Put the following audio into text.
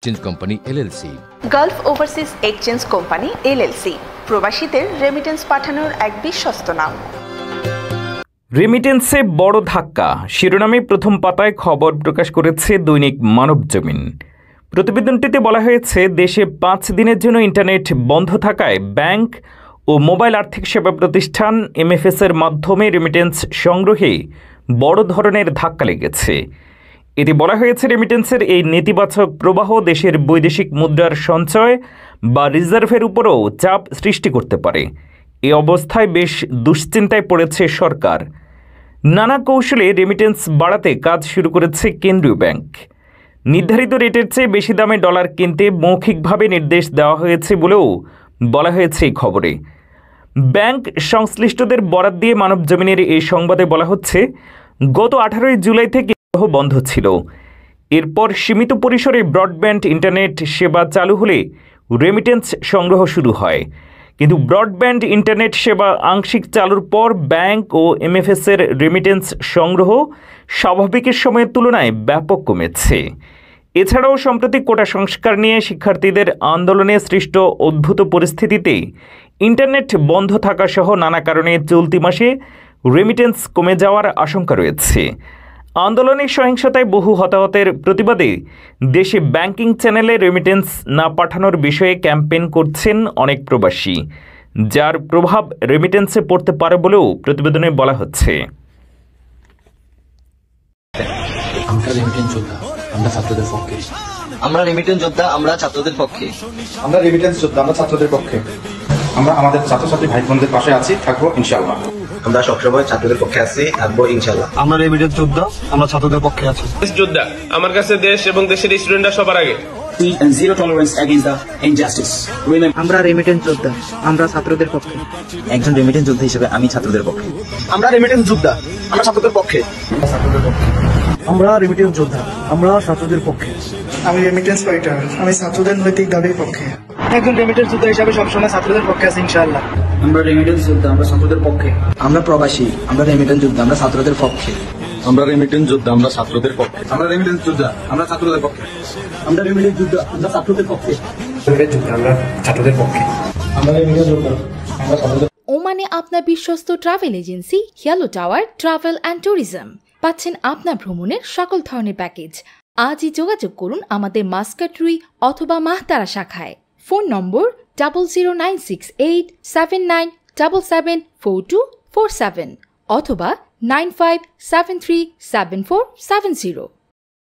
Exchange company LLC, Gulf overseas exchange company LLC, প্রবাসীদের remittance পাঠানোর এক বিশ্বস্ত নাম। রেমিটেন্সে বড় ধাক্কা শিরোনামে প্রথম পাতায় খবর প্রকাশ করেছে দৈনিক মানবজমিন। প্রতিবেদনটিতে বলা হয়েছে, দেশে 5 দিনের জন্য ইন্টারনেট বন্ধ থাকায় ব্যাংক ও মোবাইল আর্থিক সেবা প্রতিষ্ঠান এমএফএস-এর মাধ্যমে রেমিটেন্স সংগ্রহে বড় ধরনের ধাক্কা লেগেছে। এতে বলা হয়েছে, রেমিটেন্সের এই নেতিবাচক প্রবাহ দেশের বৈদেশিক মুদ্রার সঞ্চয় বা রিজার্ভের উপরও চাপ সৃষ্টি করতে পারে। এ অবস্থায় বেশ দুশ্চিন্তায় পড়েছে সরকার। নানা কৌশলে রেমিটেন্স বাড়াতে কাজ শুরু করেছে কেন্দ্রীয় ব্যাংক। নির্ধারিত রেটের চেয়ে বেশি দামে ডলার কিনতে মৌখিকভাবে নির্দেশ দেওয়া হয়েছে বলেও বলা হয়েছে এই খবরে। ব্যাংক সংশ্লিষ্টদের বরাত দিয়ে মানবজমিনের এই সংবাদে বলা হচ্ছে, গত 18 জুলাই থেকে বন্ধ ছিল। এরপর সীমিত পরিসরে ব্রডব্যান্ড ইন্টারনেট সেবা চালু হলে রেমিটেন্স সংগ্রহ শুরু হয়। কিন্তু ব্রডব্যান্ড ইন্টারনেট সেবা আংশিক চালুর পর ব্যাংক ও এমএফএস-এর রেমিটেন্স সংগ্রহ স্বাভাবিকের সময়ের তুলনায় ব্যাপক কমেছে। এছাড়াও সম্প্রতি কোটা সংস্কার নিয়ে শিক্ষার্থীদের আন্দোলনে সৃষ্ট অদ্ভুত পরিস্থিতিতে ইন্টারনেট বন্ধ থাকা সহ নানা কারণে চলতি মাসে রেমিটেন্স কমে যাওয়ার আশঙ্কা রয়েছে। আন্দোলনের সহিংসতায় বহু হতাহতের প্রতিবাদে দেশে ব্যাংকিং চ্যানেলে রেমিটেন্স না পাঠানোর বিষয়ে ক্যাম্পেইন করছেন অনেক প্রবাসী, যার প্রভাব রেমিটেন্সে পড়তে পারে বলেও প্রতিবেদনে বলা হচ্ছে। আমরা রেমিটেন্স যোদ্ধা, আমরা ছাত্রদের পক্ষে। আমরা রেমিটেন্স যোদ্ধা, আমরা ছাত্রদের পক্ষে। আমরা রেমিটেন্স যোদ্ধা, আমরা ছাত্রদের পক্ষে। আমরা আমাদের ছাত্রছাত্রী ভাই বোনদের পাশে আছি, থাকবো ইনশাআল্লাহ। আমরা সবসময় ছাত্রদের পক্ষে আছি, থাকবো ইনশাআল্লাহ। আমরা রেমিটেন্স যোদ্ধা, আমরা ছাত্রদের পক্ষে আছি। যোদ্ধা, আমার কাছে দেশ এবং দেশের স্টুডেন্টরা সবার আগে। Zero tolerance against the injustice. আমরা রেমিটেন্স যোদ্ধা, আমরা ছাত্রদের পক্ষে। একজন রেমিটেন্স যোদ্ধা হিসেবে আমি ছাত্রদের পক্ষে। আমরা রেমিটেন্স যোদ্ধা, আমরা ছাত্রদের পক্ষে। আমরা রেমিটেন্স যোদ্ধা, আমরা ছাত্রদের পক্ষে। আমি রেমিটেন্স ফাইটার, আমি ছাত্রদের নৈতিক দাবির পক্ষে। একজন রেমিটেন্স যোদ্ধা হিসেবে সবসময় ছাত্রদের পক্ষে আছি ইনশাআল্লাহ। আমরা রেমিটেন্স যোদ্ধা, আমরা ছাত্রদের পক্ষে। আমরা প্রবাসী, আমরা রেমিটেন্স যোদ্ধা, আমরা ছাত্রদের পক্ষে। আমরা রেমিটেন্স যোদ্ধা, আমরা ছাত্রদের পক্ষে। আমরা রেমিটেন্স যোদ্ধা, আমরা ছাত্রদের পক্ষে। আমরা রেমিটেন্স যোদ্ধা, আমরা ছাত্রদের পক্ষে। আমরা ছাত্রদের পক্ষে। আমরা রেমিটেন্স যোদ্ধা, আমরা ছাত্রদের। ওমানে আপনার বিশ্বস্ত travel agency yellow tower travel and tourism পাচ্ছেন আপনার ভ্রমণের সকল ধরনের প্যাকেজ। আজই যোগাযোগ করুন আমাদের মাস্কাট রুই অথবা মাহতারা শাখায়। ফোন নম্বর 0096879774247 অথবা 95737470।